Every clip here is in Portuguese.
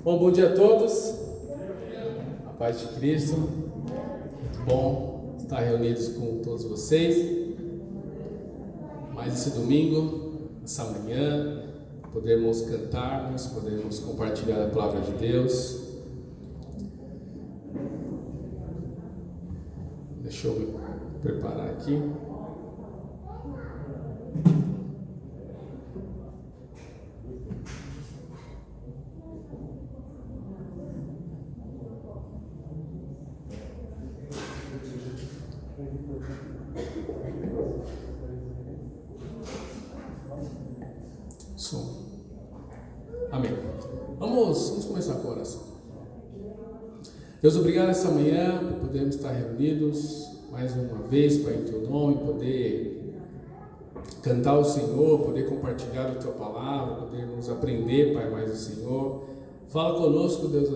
Bom dia a todos. A paz de Cristo. Muito bom estar reunidos com todos vocês. Mais esse domingo, essa manhã, podermos cantarmos, podermos compartilhar a palavra de Deus. Deixa eu me preparar aqui. Amém. Vamos começar com a oração. Deus, obrigado essa manhã por podermos estar reunidos mais uma vez, Pai, em Teu nome, poder cantar ao Senhor, poder compartilhar a Tua palavra, podermos aprender, Pai, mais do Senhor. Fala conosco, Deus,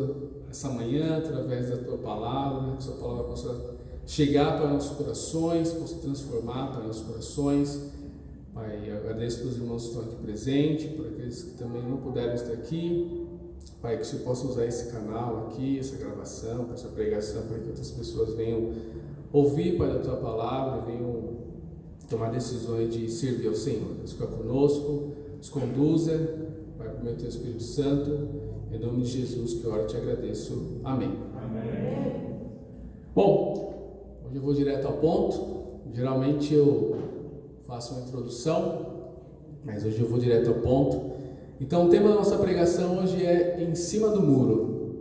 essa manhã, através da Tua palavra, que a Sua palavra possa chegar para nossos corações, possa transformar para nossos corações. Pai, eu agradeço pelos irmãos que estão aqui presentes, por aqueles que também não puderam estar aqui. Pai, que o Senhor possa usar esse canal aqui, essa gravação, essa pregação, para que outras pessoas venham ouvir, Pai, da Tua palavra, venham tomar decisões de servir ao Senhor. Deus, fica conosco, nos conduza, Pai, por meio do Teu Espírito Santo, em nome de Jesus que eu oro e te agradeço. Amém. Amém. Bom, hoje eu vou direto ao ponto. Geralmente eu faço uma introdução, mas hoje eu vou direto ao ponto. Então o tema da nossa pregação hoje é em cima do muro.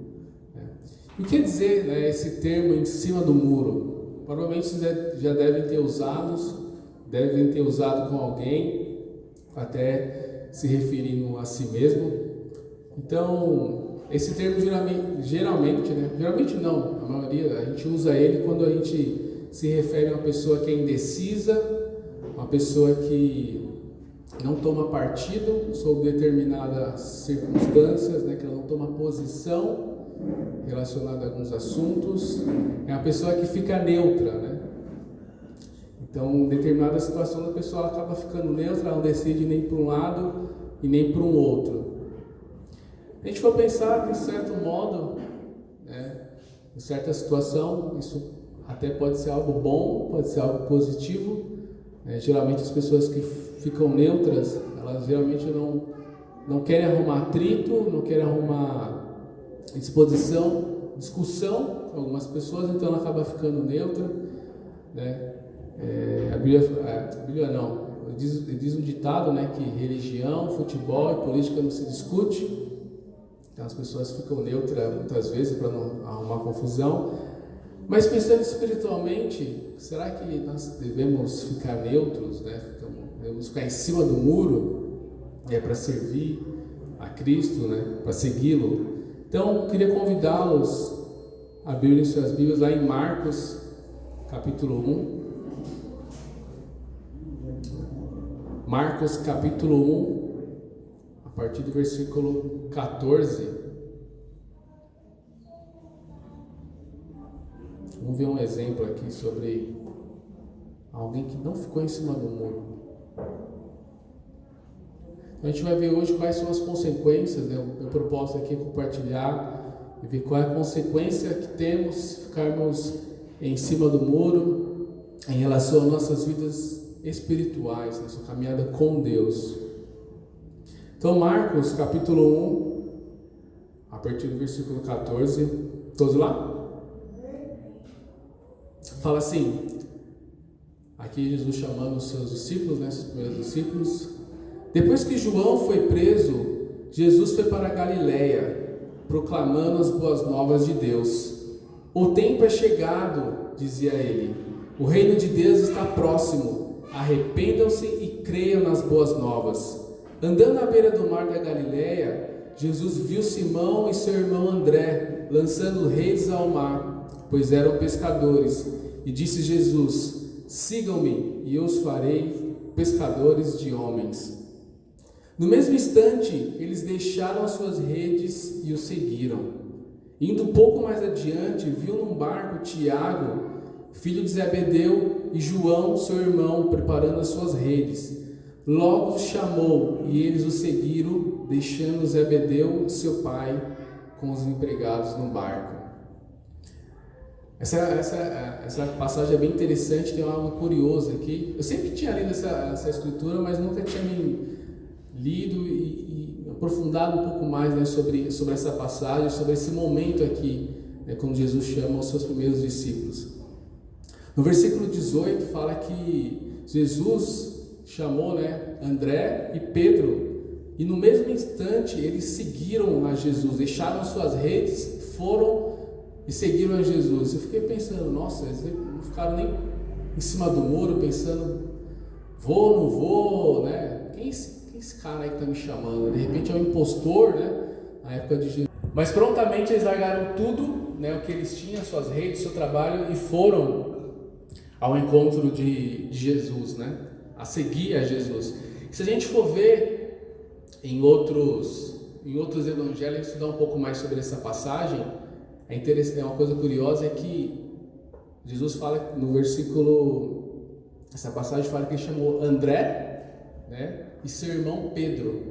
O que quer dizer, esse termo em cima do muro? Provavelmente vocês já devem ter usado com alguém, até se referindo a si mesmo. Então esse termo geralmente não, a maioria a gente usa ele quando a gente se refere a uma pessoa que é indecisa, uma pessoa que não toma partido sobre determinadas circunstâncias, que ela não toma posição relacionada a alguns assuntos, é uma pessoa que fica neutra, Então, em determinada situação, a pessoa acaba ficando neutra, ela não decide nem para um lado e nem para um outro. A gente for pensar, de certo modo, em certa situação, isso até pode ser algo bom, pode ser algo positivo. Geralmente as pessoas que ficam neutras, elas geralmente não querem arrumar atrito, não querem arrumar discussão com algumas pessoas, então ela acaba ficando neutra, A Bíblia não, diz um ditado, que religião, futebol e política não se discute. Então as pessoas ficam neutras muitas vezes para não arrumar confusão. Mas pensando espiritualmente, será que nós devemos ficar neutros, devemos ficar em cima do muro, para servir a Cristo, para segui-lo? Então, eu queria convidá-los a abrirem suas Bíblias lá em Marcos, capítulo 1. Marcos, capítulo 1, a partir do versículo 14. Vamos ver um exemplo aqui sobre alguém que não ficou em cima do muro. Então a gente vai ver hoje quais são as consequências, O propósito aqui é compartilhar e ver qual é a consequência que temos se ficarmos em cima do muro em relação às nossas vidas espirituais, nossa caminhada com Deus. Então Marcos capítulo 1, a partir do versículo 14, todos lá? Fala assim, aqui Jesus chamando os seus discípulos, seus primeiros discípulos. Depois que João foi preso, Jesus foi para a Galileia, proclamando as boas novas de Deus. O tempo é chegado, dizia ele, o reino de Deus está próximo, arrependam-se e creiam nas boas novas. Andando à beira do mar da Galileia, Jesus viu Simão e seu irmão André lançando redes ao mar, pois eram pescadores. E disse Jesus: sigam-me e eu os farei pescadores de homens. No mesmo instante, eles deixaram as suas redes e o seguiram. Indo um pouco mais adiante, viu num barco Tiago, filho de Zebedeu, e João, seu irmão, preparando as suas redes. Logo os chamou e eles o seguiram, deixando Zebedeu, seu pai, com os empregados no barco. Essa passagem é bem interessante, tem algo curioso aqui. Eu sempre tinha lido essa escritura, mas nunca tinha me lido e aprofundado um pouco mais, né, sobre essa passagem, sobre esse momento aqui, né, quando Jesus chama os seus primeiros discípulos. No versículo 18 fala que Jesus chamou, né, André e Pedro, e no mesmo instante eles seguiram a Jesus, deixaram suas redes, foram e seguiram a Jesus. Eu fiquei pensando, nossa, eles não ficaram nem em cima do muro pensando, vou, não vou, né? Quem é esse cara aí que está me chamando? De repente é um impostor, né? Na época de Jesus. Mas prontamente eles largaram tudo, né? O que eles tinham, suas redes, seu trabalho, e foram ao encontro de Jesus, né? A seguir a Jesus. Se a gente for ver em outros evangelhos, estudar um pouco mais sobre essa passagem, é interessante, uma coisa curiosa é que Jesus fala no versículo, essa passagem fala que ele chamou André, né, e seu irmão Pedro.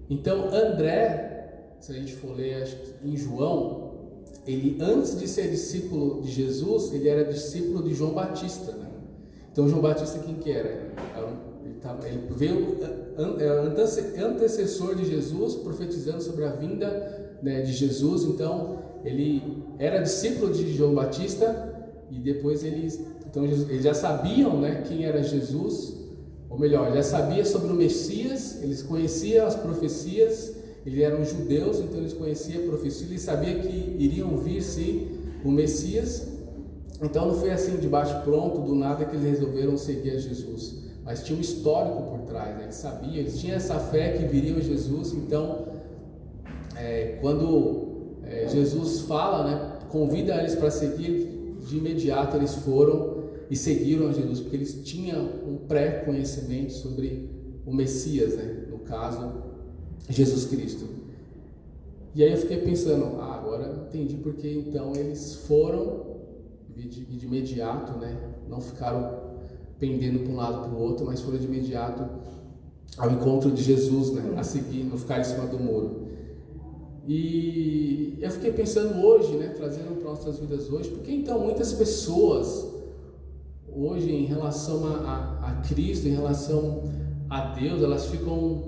Então André, se a gente for ler em João, ele antes de ser discípulo de Jesus, ele era discípulo de João Batista, né? Então João Batista quem que era? Ele veio antecessor de Jesus, profetizando sobre a vinda, né, de Jesus. Então ele era discípulo de João Batista e depois eles já sabiam, né, quem era Jesus, ou melhor, já sabia sobre o Messias, eles conheciam as profecias, eles eram judeus, então eles conheciam a profecia, eles sabiam que iriam vir sim o Messias. Então não foi assim de baixo pronto, do nada, que eles resolveram seguir a Jesus, mas tinha um histórico por trás, né? Eles sabiam, eles tinham essa fé que viria Jesus. Então quando Jesus fala, né, convida eles para seguir, de imediato eles foram e seguiram a Jesus, porque eles tinham um pré-conhecimento sobre o Messias, né, no caso Jesus Cristo. E aí eu fiquei pensando, agora entendi porque então eles foram e de imediato, né, não ficaram pendendo para um lado para o outro, mas foram de imediato ao encontro de Jesus, né, a seguir, não ficar em cima do muro. E eu fiquei pensando hoje, né, trazendo para nossas vidas hoje, porque então muitas pessoas hoje, em relação a Cristo, em relação a Deus, elas ficam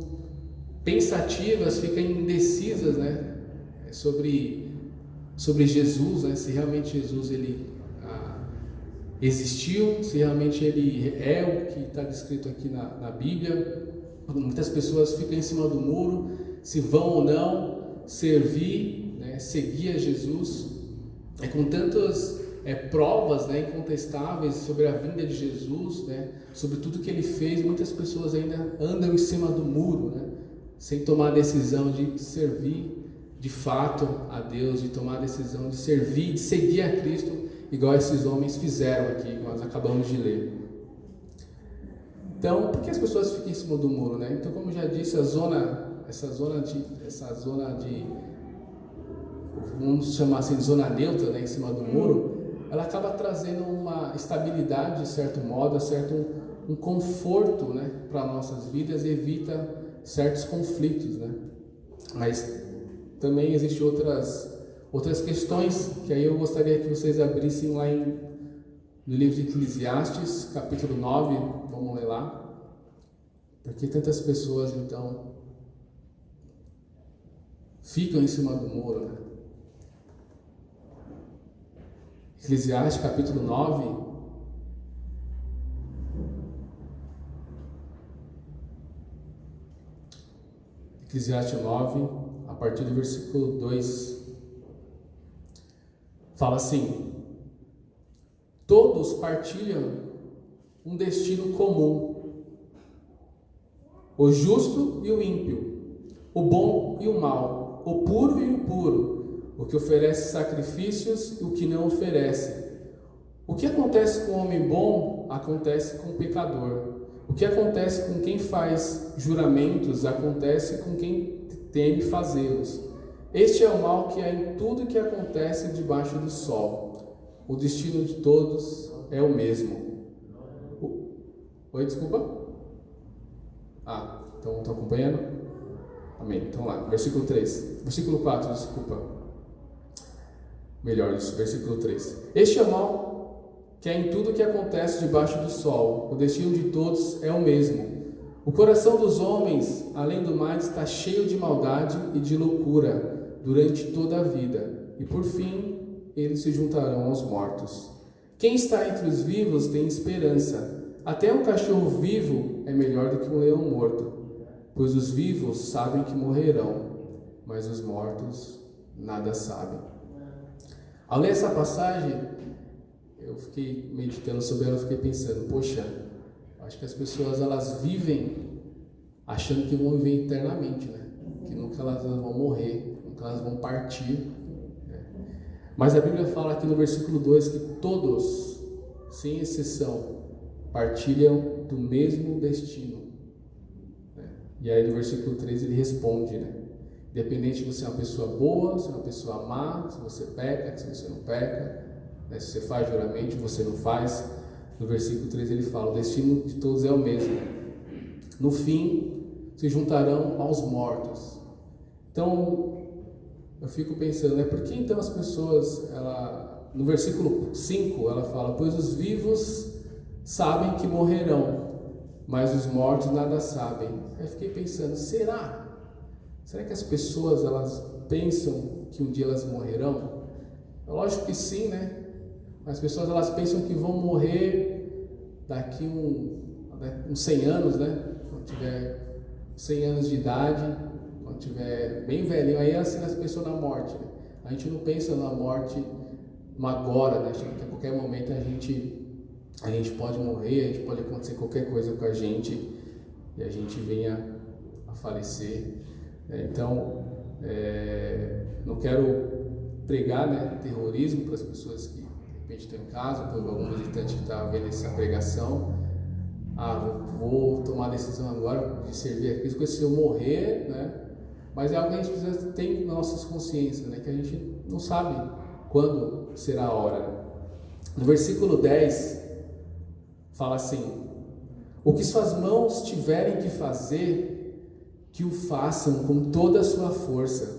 pensativas, ficam indecisas, né, sobre Jesus, né, se realmente Jesus ele existiu, se realmente ele é o que está descrito aqui na Bíblia. Muitas pessoas ficam em cima do muro, se vão ou não servir, né, seguir a Jesus, com tantas provas, né, incontestáveis sobre a vinda de Jesus, né, sobre tudo que ele fez. Muitas pessoas ainda andam em cima do muro, né, sem tomar a decisão de servir de fato a Deus, de tomar a decisão de servir, de seguir a Cristo, igual esses homens fizeram aqui, que nós acabamos de ler. Então, por que as pessoas ficam em cima do muro, né? Então, como eu já disse, essa zona de vamos chamar assim de zona neutra, né, em cima do muro, ela acaba trazendo uma estabilidade, de certo modo, um conforto, né, para nossas vidas, e evita certos conflitos, né? Mas também existem outras questões que aí eu gostaria que vocês abrissem lá no livro de Eclesiastes, capítulo 9, vamos ler lá. Por que tantas pessoas então ficam em cima do muro, né? Eclesiastes capítulo 9, Eclesiastes 9, a partir do versículo 2, fala assim: todos partilham um destino comum, o justo e o ímpio, o bom e o mau, o puro e o impuro, o que oferece sacrifícios e o que não oferece. O que acontece com o homem bom, acontece com o pecador. O que acontece com quem faz juramentos, acontece com quem teme fazê-los. Este é o mal que há em tudo que acontece debaixo do sol. O destino de todos é o mesmo. Oi, desculpa? Então estão acompanhando? Amém. Então lá, versículo 4, desculpa. Melhor, isso, versículo 3. Este é o mal que há em tudo que acontece debaixo do sol. O destino de todos é o mesmo. O coração dos homens, além do mais, está cheio de maldade e de loucura durante toda a vida. E por fim, eles se juntarão aos mortos. Quem está entre os vivos tem esperança. Até um cachorro vivo é melhor do que um leão morto, pois os vivos sabem que morrerão, mas os mortos nada sabem. Ao ler essa passagem, eu fiquei meditando sobre ela, fiquei pensando, poxa, acho que as pessoas elas vivem achando que vão viver eternamente, né? Que nunca elas vão morrer, nunca elas vão partir. Mas a Bíblia fala aqui no versículo 2 que todos, sem exceção, partilham do mesmo destino. E aí no versículo 3 ele responde, né? Independente se você é uma pessoa boa, se é uma pessoa má, se você peca, se você não peca, né? Se você faz juramento, se você não faz. No versículo 3 ele fala, o destino de todos é o mesmo. No fim, se juntarão aos mortos. Então, eu fico pensando, né? Por que então as pessoas, no versículo 5, ela fala, pois os vivos sabem que morrerão, mas os mortos nada sabem. Eu fiquei pensando, será que as pessoas elas pensam que um dia elas morrerão? É lógico que sim, né? As pessoas elas pensam que vão morrer daqui uns 100 anos, né? Quando tiver 100 anos de idade, quando tiver bem velhinho, aí assim as pessoas na morte, né? A gente não pensa na morte no agora, né? Achando que a qualquer momento a gente pode morrer, a gente pode acontecer qualquer coisa com a gente e a gente venha a falecer. Então, não quero pregar, né, terrorismo para as pessoas que de repente estão em casa, por algum visitante que está vendo essa pregação. Vou tomar a decisão agora de servir a Cristo, porque se eu morrer, né? Mas é algo que a gente precisa ter nas nossas consciências, né? Que a gente não sabe quando será a hora. Né? No versículo 10, fala assim: o que suas mãos tiverem que fazer, que o façam com toda a sua força,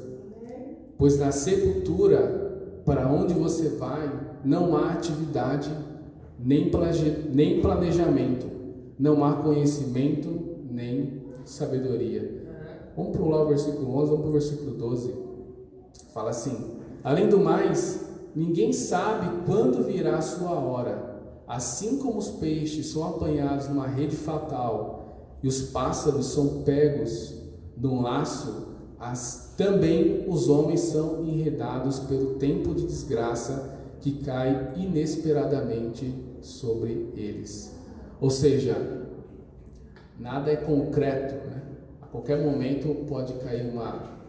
pois na sepultura, para onde você vai, não há atividade, nem planejamento, não há conhecimento, nem sabedoria. Vamos pular o versículo 11, vamos para o versículo 12. Fala assim: além do mais, ninguém sabe quando virá a sua hora. Assim como os peixes são apanhados numa rede fatal e os pássaros são pegos num laço, também os homens são enredados pelo tempo de desgraça que cai inesperadamente sobre eles. Ou seja, nada é concreto, né? A qualquer momento pode cair uma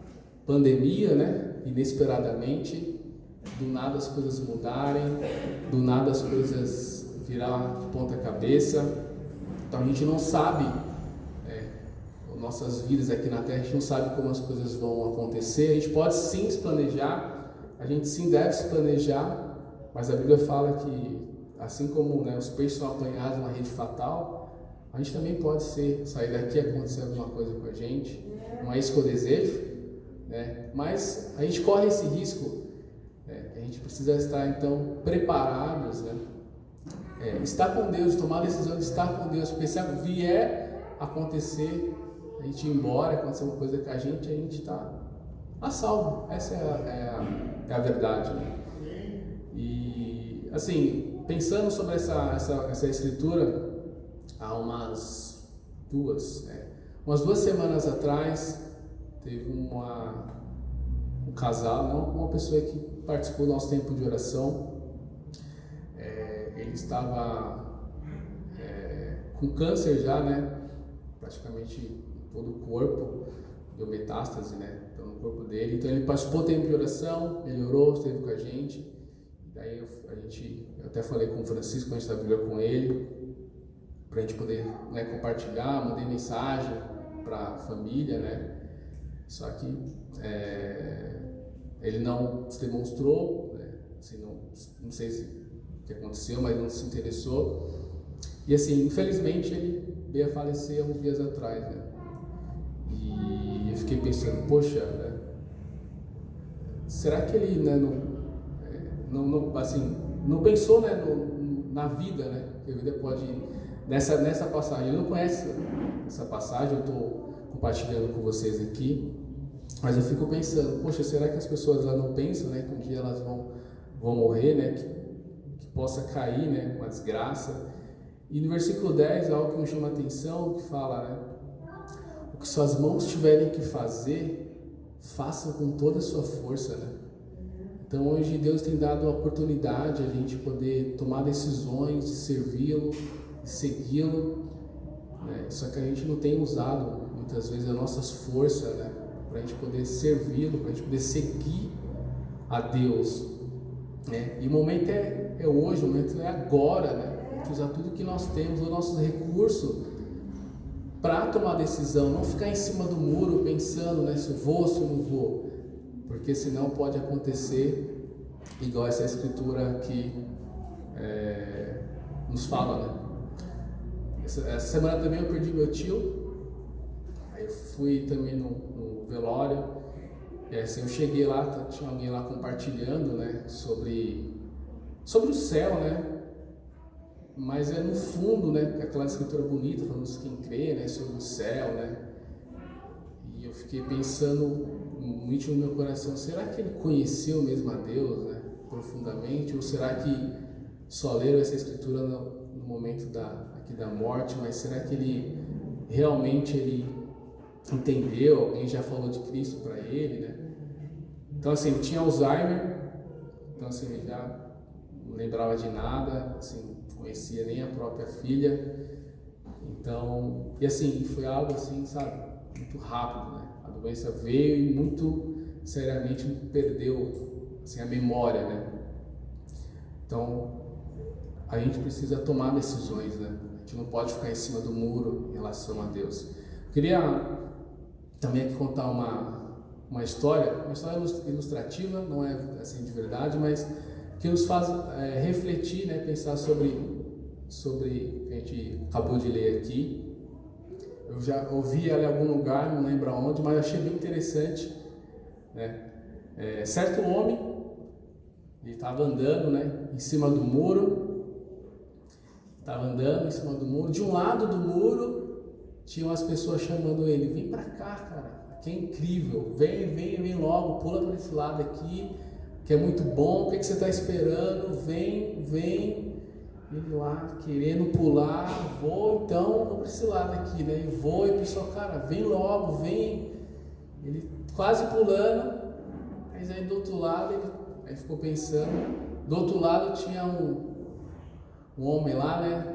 pandemia, né? Inesperadamente, do nada as coisas mudarem, do nada as coisas virar de ponta cabeça. Então a gente não sabe, nossas vidas aqui na Terra, a gente não sabe como as coisas vão acontecer. A gente pode sim se planejar, a gente sim deve se planejar, mas a Bíblia fala que assim como, né, os peixes são apanhados numa rede fatal, a gente também pode sair daqui e acontecer alguma coisa com a gente. Não é isso que eu desejo, né? Mas a gente corre esse risco, a gente precisa estar então preparados, né? Estar com Deus, tomar a decisão de estar com Deus, porque se vier acontecer, a gente ir embora, acontecer uma coisa com a gente está a salvo. Essa é a verdade, né? E assim, pensando sobre essa escritura, há umas duas semanas atrás, teve um casal, uma pessoa que participou do nosso tempo de oração. Ele estava com câncer já, né? Praticamente em todo o corpo, deu metástase, né? Então, no corpo dele. Então ele participou do tempo de oração, melhorou, esteve com a gente. Daí eu até falei com o Francisco, a gente estava com ele, para a gente poder, né, compartilhar, mandei mensagem para a família, né? Só que ele não se demonstrou, né? Assim, não sei o que aconteceu, mas não se interessou. E assim, infelizmente ele veio a falecer há uns dias atrás, né? E eu fiquei pensando, poxa, né? Será que ele, né, assim, não pensou, né, na vida, né? Que a vida pode nessa passagem. Ele não conhece essa passagem, eu estou compartilhando com vocês aqui, mas eu fico pensando, poxa, será que as pessoas lá não pensam, né, que um dia elas vão morrer, né, que possa cair, né, uma desgraça? E no versículo 10, algo que me chama a atenção, que fala, né, o que suas mãos tiverem que fazer, façam com toda a sua força, né? Então hoje Deus tem dado a oportunidade a gente poder tomar decisões de servi-lo, de segui-lo, né? Só que a gente não tem usado muitas vezes as nossas forças, né, para a gente poder servi-lo, para a gente poder seguir a Deus, né? E o momento é hoje, o momento é agora, né? A gente usar tudo que nós temos, os nossos recursos, para tomar decisão, não ficar em cima do muro pensando, né, se eu vou, se eu não vou, porque senão pode acontecer igual essa escritura aqui nos fala, né? Essa semana também eu perdi meu tio, aí eu fui também no velório, e assim, eu cheguei lá, tinha alguém lá compartilhando, né, sobre o céu, né? Mas é no fundo, né, aquela escritura bonita, falando quem crê, né, sobre o céu, né? E eu fiquei pensando muito no meu coração, será que ele conheceu mesmo a Deus, né, profundamente? Ou será que só leram essa escritura no momento aqui da morte? Mas será que ele realmente entendeu? Alguém já falou de Cristo para ele, né? Então assim, eu tinha Alzheimer, então assim, ele já não lembrava de nada, assim, conhecia nem a própria filha. Então, e assim, foi algo assim, sabe, muito rápido, né? A doença veio e muito seriamente perdeu, assim, a memória, né? Então, a gente precisa tomar decisões, né? A gente não pode ficar em cima do muro em relação a Deus. Eu queria também aqui contar uma história ilustrativa, não é assim de verdade, mas que nos faz refletir, né, pensar sobre o que a gente acabou de ler aqui. Eu já ouvi ela em algum lugar, não lembro aonde, mas achei bem interessante, né? Certo homem, ele estava andando, né, em cima do muro, de um lado do muro tinham as pessoas chamando ele, vem pra cá, cara, que é incrível, vem logo, pula para esse lado aqui, que é muito bom, o que você está esperando, vem, ele lá querendo pular, vou para esse lado aqui, né, e vou, e o pessoal, cara, vem logo, vem, ele quase pulando, mas aí do outro lado, aí ficou pensando, do outro lado tinha um homem lá, né,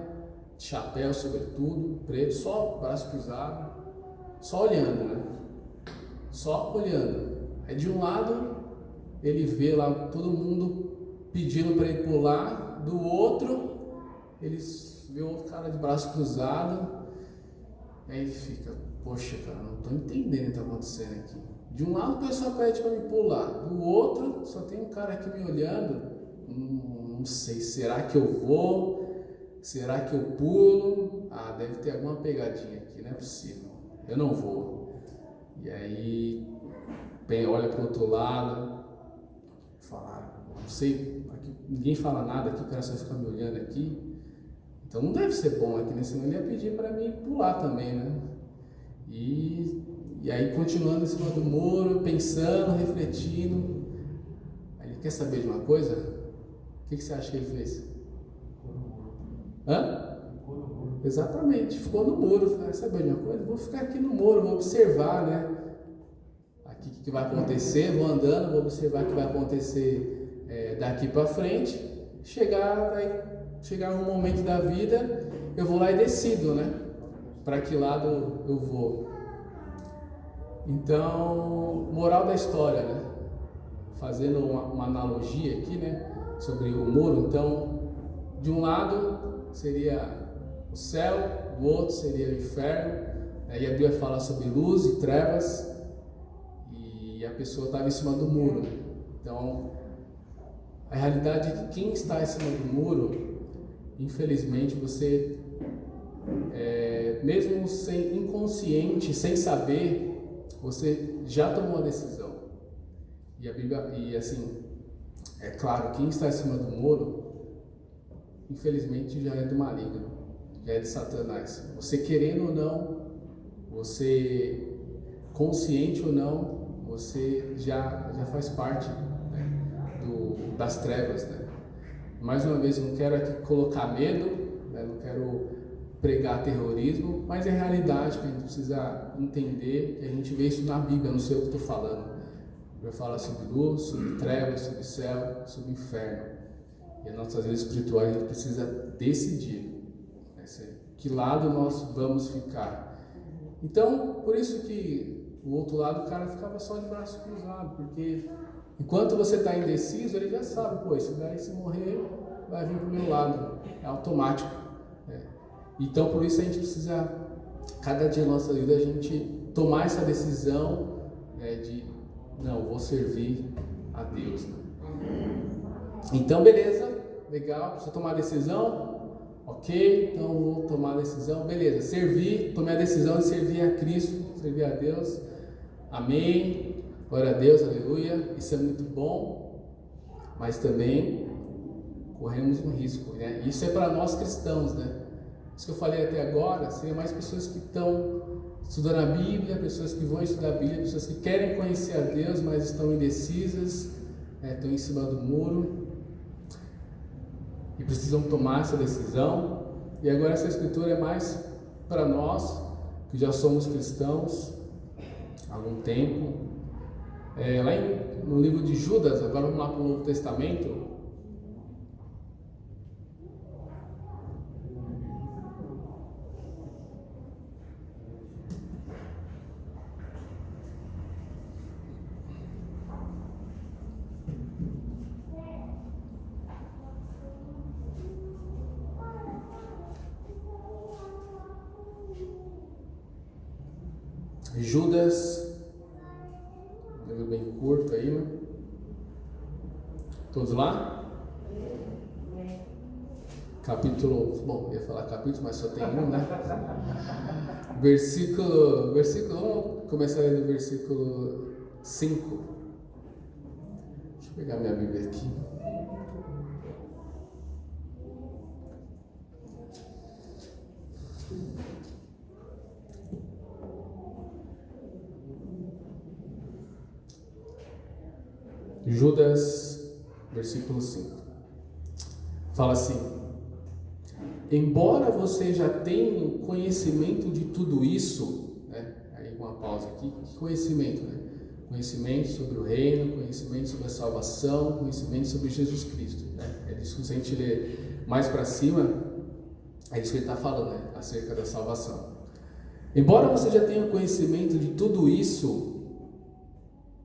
chapéu, sobretudo, preto, só braço cruzado, só olhando, né, aí de um lado, ele vê lá todo mundo pedindo para ele pular, do outro, ele vê outro cara de braço cruzado, aí ele fica, poxa, cara, não estou entendendo o que está acontecendo aqui. De um lado o pessoal pede para me pular, do outro só tem um cara aqui me olhando, não sei, será que eu vou? Será que eu pulo? Ah, deve ter alguma pegadinha aqui, não é possível, eu não vou. E aí olha para o outro lado, falar, não sei, aqui, ninguém fala nada aqui, o cara só fica me olhando aqui, então não deve ser bom aqui, né? Senão ele ia pedir para mim pular também, né? E aí continuando em cima do muro, pensando, refletindo, aí ele quer saber de uma coisa? O que você acha que ele fez? Exatamente, ficou no muro. Quer saber de uma coisa? Vou ficar aqui no muro, vou observar, né? Aqui o que vai acontecer, vou andando, vou observar o que vai acontecer daqui para frente. Chegar um momento da vida, eu vou lá e decido, né? Para que lado eu vou. Então, moral da história, né? Fazendo uma analogia aqui, né? Sobre o muro. Então, de um lado seria o céu, do outro seria o inferno. Aí a Bíblia fala sobre luz e trevas. E a pessoa estava em cima do muro. Então, a realidade é que quem está em cima do muro, infelizmente, você, mesmo inconsciente, sem saber, você já tomou a decisão. E a Bíblia, e assim, É claro, quem está em cima do muro, infelizmente já é do maligno, já é de Satanás. Você querendo ou não, você consciente ou não, você já faz parte, né, das trevas, né? Mais uma vez, eu não quero aqui colocar medo, né, não quero pregar terrorismo, mas é realidade que a gente precisa entender, que a gente vê isso na Bíblia, não sei o que estou falando. Eu falo sobre luz, sobre trevas, sobre céu, sobre inferno. E nas nossas vidas espirituais a gente precisa decidir, né, que lado nós vamos ficar. Então, por isso que o outro lado, o cara ficava só de braço cruzado, porque enquanto você está indeciso, ele já sabe, pô, esse daí se morrer, vai vir para o meu lado, é automático, né? Então, por isso a gente precisa, cada dia da nossa vida, a gente tomar essa decisão, né, de, não, vou servir a Deus, né? Então, beleza, legal, precisa tomar a decisão. Ok, então vou tomar a decisão, beleza, servir, tomei a decisão de servir a Cristo, servir a Deus, amém, glória a Deus, aleluia, isso é muito bom, mas também corremos um risco, né? Isso é para nós cristãos, né? Isso que eu falei até agora, seria mais pessoas que estão estudando a Bíblia, pessoas que vão estudar a Bíblia, pessoas que querem conhecer a Deus, mas estão indecisas, né? Estão em cima do muro, e precisam tomar essa decisão. E agora essa escritura é mais para nós que já somos cristãos há algum tempo. Lá no livro de Judas, agora vamos lá para o Novo Testamento. Judas, um livro bem curto aí, né? Todos lá? Capítulo, bom, eu ia falar capítulo, mas só tem um, né? Versículo, vamos começar aí no versículo 5. Deixa eu pegar minha Bíblia aqui. Judas, versículo 5, fala assim: embora você já tenha conhecimento de tudo isso, né? Aí uma pausa aqui, que conhecimento, né? Conhecimento sobre o reino, conhecimento sobre a salvação, conhecimento sobre Jesus Cristo, né? É disso que a gente lê mais para cima, é isso que ele está falando, né? Acerca da salvação. Embora você já tenha conhecimento de tudo isso,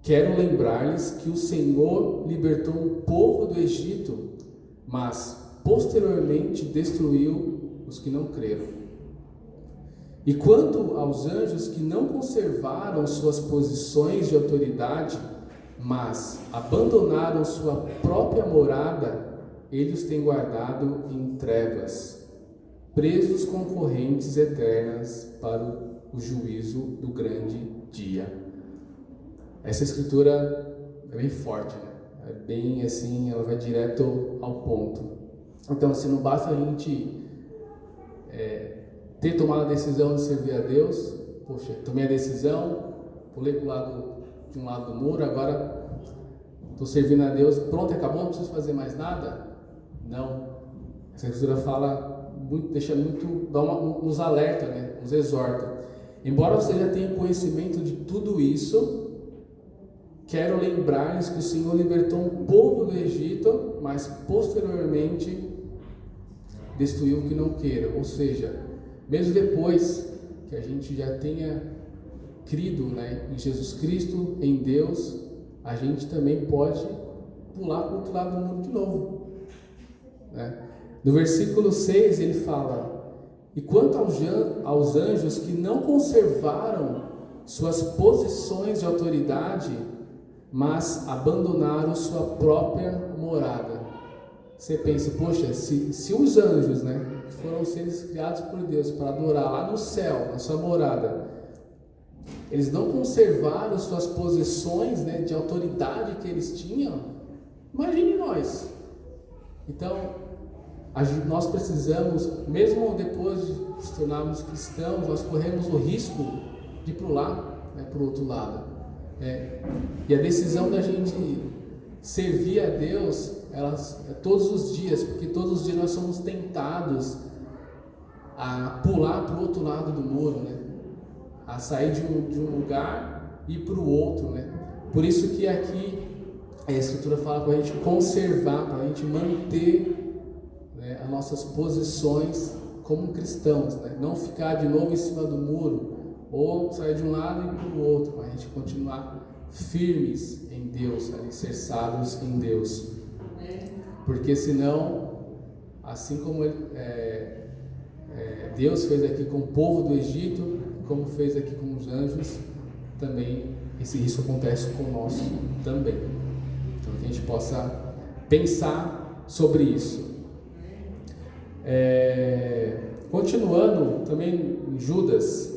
quero lembrar-lhes que o Senhor libertou o povo do Egito, mas posteriormente destruiu os que não creram. E quanto aos anjos que não conservaram suas posições de autoridade, mas abandonaram sua própria morada, ele os tem guardado em trevas, presos com correntes eternas para o juízo do grande dia. Essa escritura é bem forte, né? É bem assim, ela vai direto ao ponto. Então, assim, não basta a gente ter tomado a decisão de servir a Deus. Poxa, tomei a decisão, pulei para o lado de um lado do muro, agora estou servindo a Deus, pronto, acabou, não preciso fazer mais nada? Não. Essa escritura fala muito, deixa muito, nos alerta, né? Nos exorta. Embora você já tenha conhecimento de tudo isso, quero lembrar-lhes que o Senhor libertou um povo do Egito, mas posteriormente destruiu o que não queira. Ou seja, mesmo depois que a gente já tenha crido, né, em Jesus Cristo, em Deus, a gente também pode pular para o outro lado do mundo de novo, né? No versículo 6 ele fala: e quanto aos anjos que não conservaram suas posições de autoridade, mas abandonaram sua própria morada. Você pensa, poxa, se os anjos, né, que foram seres criados por Deus para adorar lá no céu, na sua morada, eles não conservaram suas posições, né, de autoridade que eles tinham, Imagine nós. Então, nós precisamos, mesmo depois de se tornarmos cristãos, nós corremos o risco de pular, né, para o outro lado. E a decisão da gente servir a Deus, é todos os dias, porque todos os dias nós somos tentados a pular para o outro lado do muro, né? A sair de um lugar e ir para o outro, né? Por isso que aqui a Escritura fala para a gente conservar, para a gente manter, né, as nossas posições como cristãos, né? Não ficar de novo em cima do muro, ou sair de um lado e ir para o outro, para a gente continuar firmes em Deus, alicerçados em Deus. Porque senão, assim como Deus fez aqui com o povo do Egito, como fez aqui com os anjos, também esse risco acontece conosco também. Então que a gente possa pensar sobre isso. Continuando também em Judas,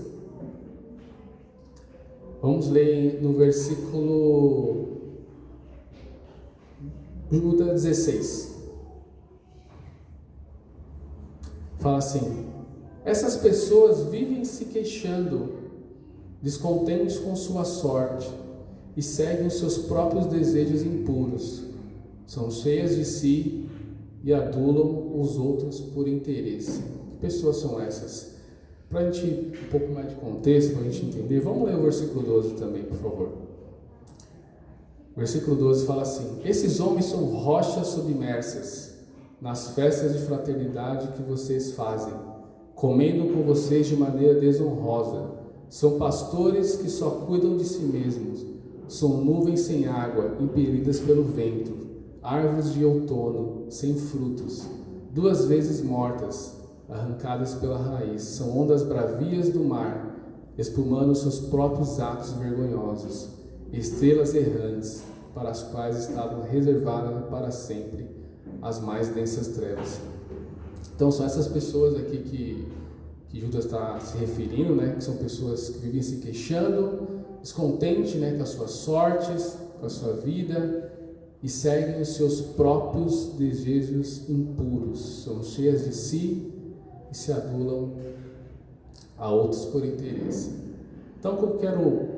vamos ler no versículo Judas 16. Fala assim: essas pessoas vivem se queixando, descontentes com sua sorte, e seguem os seus próprios desejos impuros. São cheias de si e adulam os outros por interesse. Que pessoas são essas? Para a gente um pouco mais de contexto, para a gente entender, vamos ler o versículo 12 também, por favor. O versículo 12 fala assim: esses homens são rochas submersas nas festas de fraternidade que vocês fazem, comendo com vocês de maneira desonrosa. São pastores que só cuidam de si mesmos. São nuvens sem água, impelidas pelo vento, árvores de outono, sem frutos, 2 vezes mortas, arrancadas pela raiz. São ondas bravias do mar, espumando seus próprios atos vergonhosos, estrelas errantes, para as quais estavam reservadas para sempre as mais densas trevas. Então são essas pessoas aqui que Judas está se referindo, né? Que são pessoas que vivem se queixando, descontentes, né, com as suas sortes, com a sua vida, e seguem os seus próprios desejos impuros. São cheias de si e se adulam a outros por interesse. Então, o que eu quero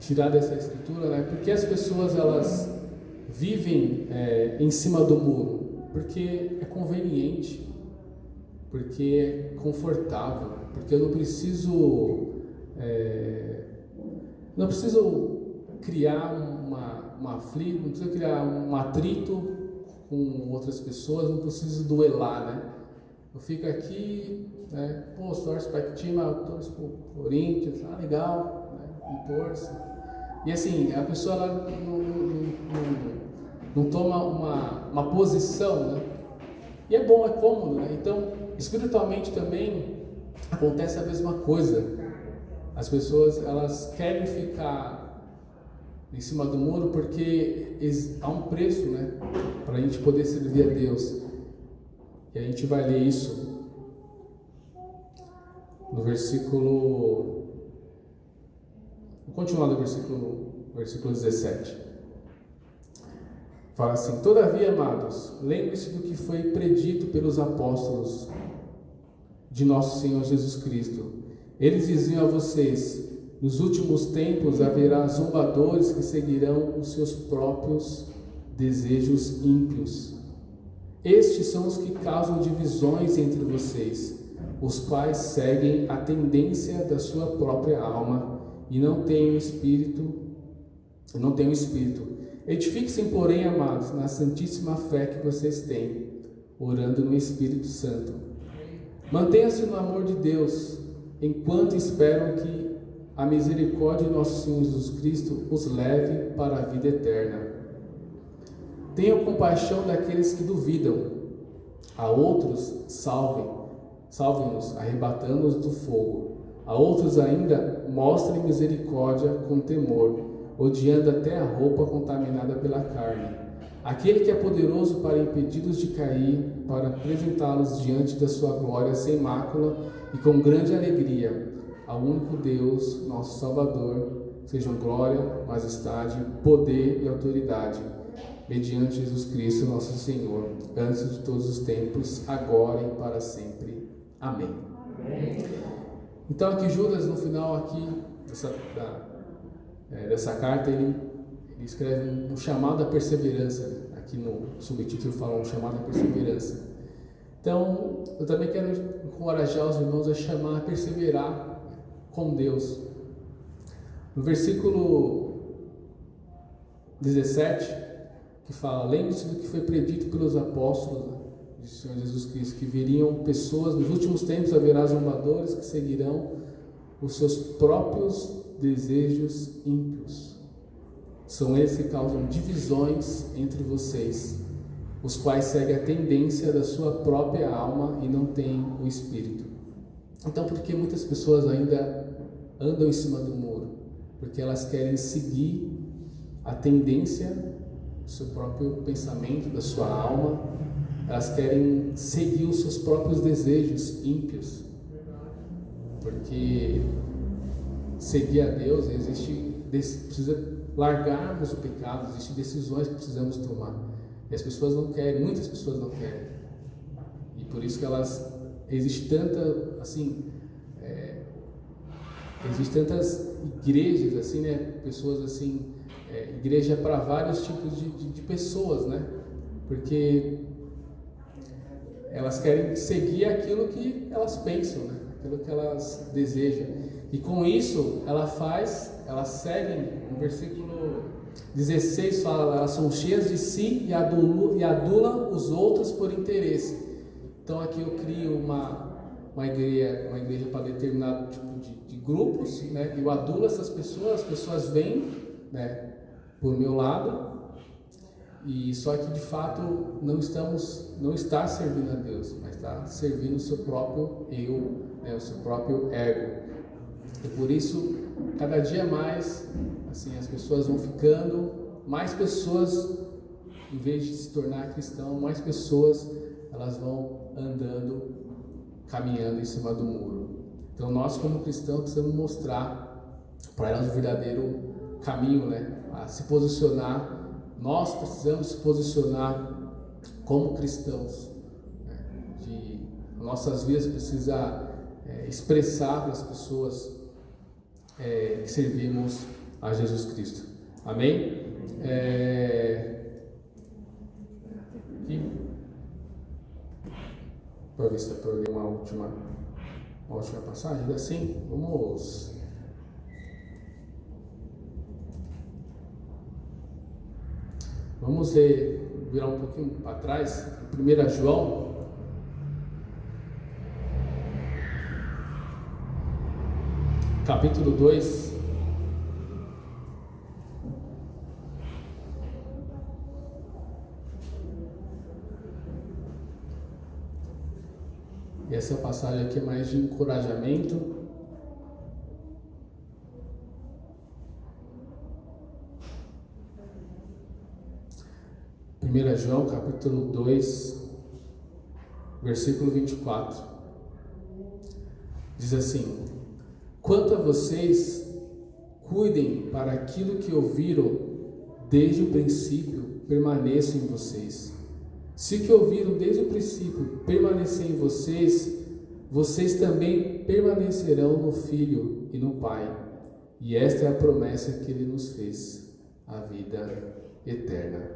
tirar dessa escritura, né? Porque as pessoas elas vivem em cima do muro, porque é conveniente, porque é confortável, porque eu não preciso criar não preciso criar um atrito com outras pessoas, não preciso duelar, né? Eu fico aqui, né? Pô, torço para que time? Eu torço para o Corinthians, legal, né? Torço. E assim, a pessoa ela não toma uma posição, né? E é bom, é cômodo, né? Então, espiritualmente também acontece a mesma coisa. As pessoas, elas querem ficar em cima do muro porque há um preço, né? Para a gente poder servir a Deus. E a gente vai ler isso no versículo... Vou continuar no versículo 17. Fala assim: todavia, amados, lembre-se do que foi predito pelos apóstolos de nosso Senhor Jesus Cristo. Eles diziam a vocês: nos últimos tempos haverá zombadores que seguirão os seus próprios desejos ímpios. Estes são os que causam divisões entre vocês, os quais seguem a tendência da sua própria alma e não têm o espírito. Edifiquem-se, porém, amados, na santíssima fé que vocês têm, orando no Espírito Santo. Mantenham-se no amor de Deus, enquanto esperam que a misericórdia de nosso Senhor Jesus Cristo os leve para a vida eterna. Tenham compaixão daqueles que duvidam. A outros salvem-nos, arrebatando-os do fogo. A outros ainda mostrem misericórdia com temor, odiando até a roupa contaminada pela carne. Aquele que é poderoso para impedi-los de cair, para apresentá-los diante da sua glória sem mácula e com grande alegria. Ao único Deus, nosso Salvador, sejam glória, majestade, poder e autoridade, mediante Jesus Cristo, nosso Senhor, antes de todos os tempos, agora e para sempre. Amém. Então aqui Judas, no final aqui dessa carta, ele escreve um chamado à perseverança. Aqui no subtítulo fala um chamado à perseverança. Então, eu também quero encorajar os irmãos a chamar a perseverar com Deus. No versículo 17, que fala: lembre-se do que foi predito pelos apóstolos do Senhor Jesus Cristo, que viriam pessoas, nos últimos tempos haverá zombadores que seguirão os seus próprios desejos ímpios. São eles que causam divisões entre vocês, os quais seguem a tendência da sua própria alma e não têm o Espírito. Então, por que muitas pessoas ainda andam em cima do muro? Porque elas querem seguir a tendência do seu próprio pensamento, da sua alma. Elas querem seguir os seus próprios desejos ímpios. Porque seguir a Deus precisa largarmos o pecado, existem decisões que precisamos tomar. E as pessoas não querem, muitas pessoas não querem. E por isso que existe tantas igrejas assim, né? Pessoas assim, igreja para vários tipos de pessoas, né? Porque elas querem seguir aquilo que elas pensam, né? Aquilo que elas desejam. E com isso, elas seguem, no versículo 16 fala, elas são cheias de si e adulam os outros por interesse. Então aqui eu crio uma igreja para determinado tipo de grupos, né? Eu adulo essas pessoas, as pessoas vêm, né, por meu lado, e só que de fato não está servindo a Deus, mas está servindo o seu próprio eu, né, o seu próprio ego. E por isso, cada dia mais, assim, as pessoas vão ficando, mais pessoas, em vez de se tornar cristão, mais pessoas, elas vão andando, caminhando em cima do muro. Então nós, como cristãos, precisamos mostrar para elas o verdadeiro caminho, né? A se posicionar. Nós precisamos se posicionar como cristãos, né? Nossas vidas precisam expressar para as pessoas que servimos a Jesus Cristo. Amém? Para ver se dá para ler uma última passagem. Assim, vamos ler, virar um pouquinho para trás, 1 João. Capítulo 2. E essa passagem aqui é mais de encorajamento. Primeira João, capítulo 2, versículo 24. Diz assim: quanto a vocês, cuidem para aquilo que ouviram desde o princípio permaneça em vocês. Se o que ouviram desde o princípio permanecer em vocês, vocês também permanecerão no Filho e no Pai. E esta é a promessa que Ele nos fez, a vida eterna.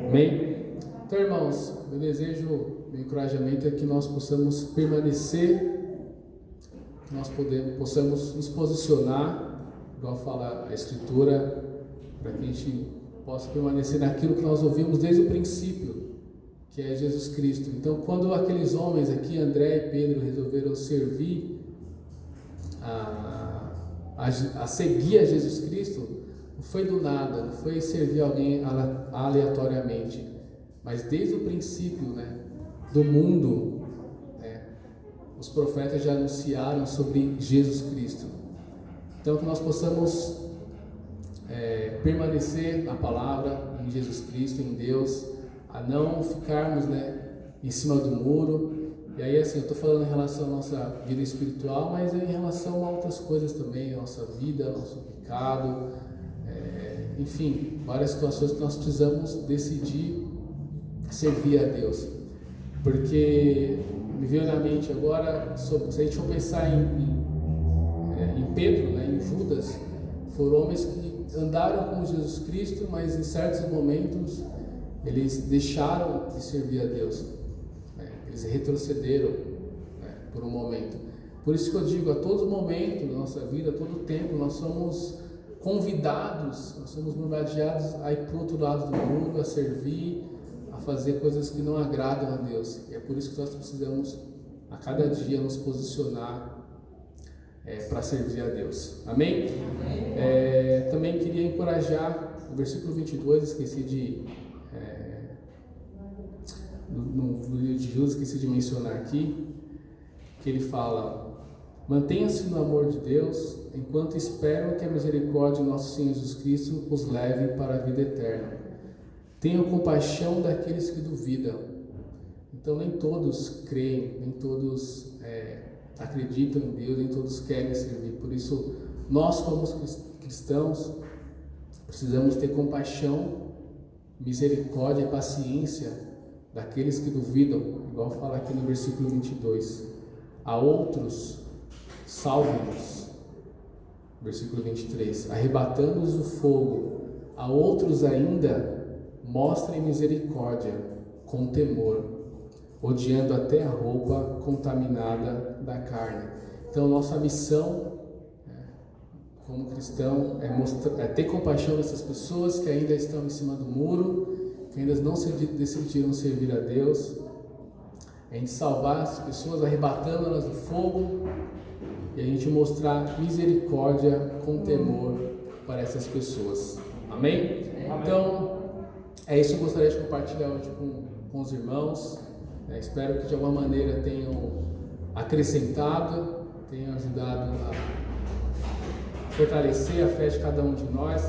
Amém? Então, irmãos, meu desejo, meu encorajamento é que nós possamos permanecer, que nós possamos nos posicionar, igual fala a Escritura, para que a gente possa permanecer naquilo que nós ouvimos desde o princípio, que é Jesus Cristo. Então, quando aqueles homens aqui, André e Pedro, resolveram servir a seguir a Jesus Cristo, não foi do nada, não foi servir alguém aleatoriamente, mas desde o princípio, né, do mundo, né, os profetas já anunciaram sobre Jesus Cristo. Então, que nós possamos permanecer na palavra, em Jesus Cristo, em Deus, a não ficarmos, né, em cima do muro. E aí, assim, eu estou falando em relação à nossa vida espiritual, mas em relação a outras coisas também, a nossa vida, nosso pecado, enfim, várias situações que nós precisamos decidir servir a Deus. Porque me veio na mente agora, se a gente for pensar em Pedro, né, em Judas, foram homens que andaram com Jesus Cristo, mas em certos momentos eles deixaram de servir a Deus, né? Eles retrocederam, né, por um momento. Por isso que eu digo, a todo momento da nossa vida, a todo tempo, nós somos convidados, nós somos bombardeados a ir para o outro lado do mundo, a servir, a fazer coisas que não agradam a Deus. E é por isso que nós precisamos a cada dia nos posicionar para servir a Deus. Amém? Também queria encorajar o versículo 22, esqueci de no livro de Judas, esqueci de mencionar aqui, que ele fala: mantenha-se no amor de Deus, enquanto esperam que a misericórdia de nosso Senhor Jesus Cristo os leve para a vida eterna. Tenham compaixão daqueles que duvidam. Então nem todos creem, nem todos acreditam em Deus, nem todos querem servir. Por isso, nós como cristãos precisamos ter compaixão, misericórdia e paciência daqueles que duvidam, igual fala aqui no versículo 22. A outros, salve-nos. Versículo 23. Arrebatando-os do fogo. A outros ainda, mostrem misericórdia com temor, odiando até a roupa contaminada da carne. Então, nossa missão como cristão é ter compaixão dessas pessoas que ainda estão em cima do muro, que ainda não decidiram servir a Deus. A gente salvar essas pessoas, arrebatando elas do fogo, e a gente mostrar misericórdia com temor para essas pessoas. Amém? Então, é isso que eu gostaria de compartilhar hoje com os irmãos. Espero que de alguma maneira tenham acrescentado, tenham ajudado a fortalecer a fé de cada um de nós.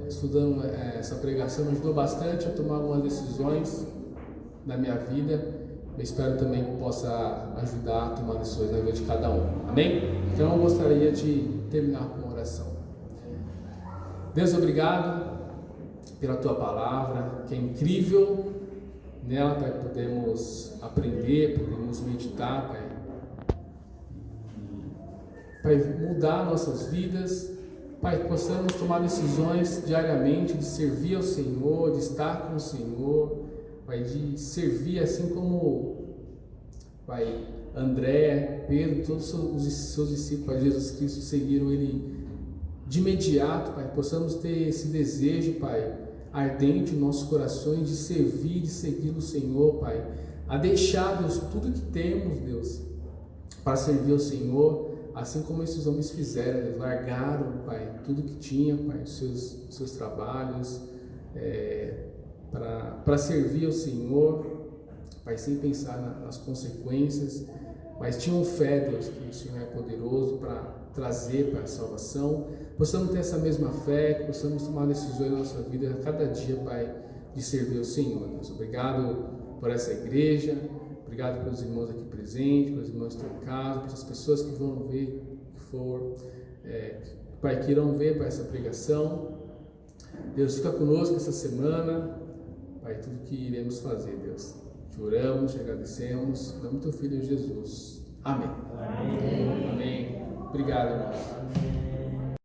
Estudando essa pregação, me ajudou bastante a tomar algumas decisões na minha vida. Eu espero também que possa ajudar a tomar decisões na vida de cada um. Amém? Então eu gostaria de terminar com uma oração. Deus, obrigado pela Tua palavra, que é incrível. Nela, Pai, podemos aprender, podemos meditar, Pai. Pai, mudar nossas vidas. Pai, que possamos tomar decisões diariamente de servir ao Senhor, de estar com o Senhor, Pai, de servir assim como, Pai, André, Pedro, todos os seus discípulos, Pai, Jesus Cristo, seguiram Ele de imediato, Pai. Possamos ter esse desejo, Pai, ardente em nossos corações de servir, de seguir o Senhor, Pai, a deixar, Deus, tudo que temos, Deus, para servir ao Senhor. Assim como esses homens fizeram, eles largaram, Pai, tudo que tinha, Pai, os seus trabalhos, para servir ao Senhor, Pai, sem pensar nas consequências, mas tinham fé, Deus, que o Senhor é poderoso para trazer para a salvação. Possamos ter essa mesma fé, que possamos tomar decisões na nossa vida a cada dia, Pai, de servir ao Senhor, Deus. Obrigado por essa igreja. Obrigado pelos irmãos aqui presentes, pelos irmãos que estão em casa, pelas pessoas que vão ver, Pai, que irão ver para essa pregação. Deus, fica conosco essa semana, Pai, tudo que iremos fazer, Deus. Te oramos, te agradecemos, em nome do Teu Filho Jesus. Amém. Amém. Obrigado, irmãos.